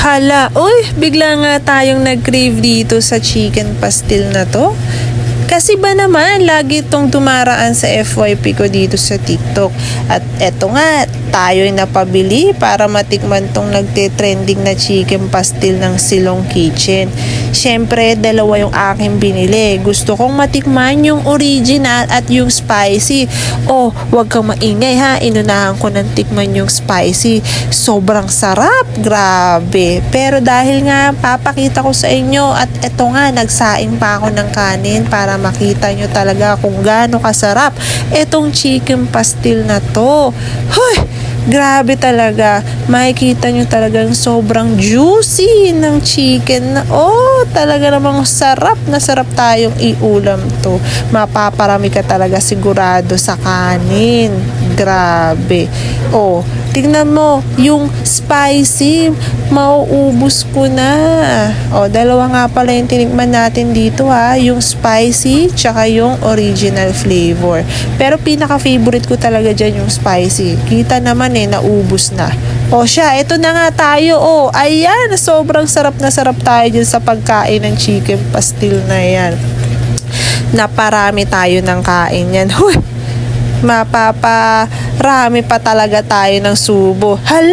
Hala, uy, bigla nga tayong nag-crave dito sa chicken pastil na to. Kasi ba naman, lagi itong dumaraan sa FYP ko dito sa TikTok. At eto nga, tayo'y napabili para matikman tong nagte-trending na chicken pastil ng Silong Kitchen. Siyempre, dalawa yung aking binili. Gusto kong matikman yung original at yung spicy. Oh, wag kang maingay ha. Inunahan ko ng tikman yung spicy. Sobrang sarap. Grabe. Pero dahil nga, papakita ko sa inyo at eto nga, nagsaing pa ako ng kanin para makita nyo talaga kung gaano kasarap etong chicken pastil na to. Hoy! Grabe talaga. Makikita nyo talagang sobrang juicy ng chicken na, talaga namang sarap na sarap tayong iulam to. Mapaparami ka talaga sigurado sa kanin. Grabe. Tingnan mo, yung spicy, mauubos ko na. Dalawa nga pala yung tinikman natin dito ha. Yung spicy, tsaka yung original flavor. Pero pinaka-favorite ko talaga dyan yung spicy. Kita naman naubos na. Ito na nga tayo. Ayan, sobrang sarap na sarap tayo dyan sa pagkain ng chicken pastil na yan. Naparami tayo ng kain yan. Mapaparami pa talaga tayo ng subo. Hala!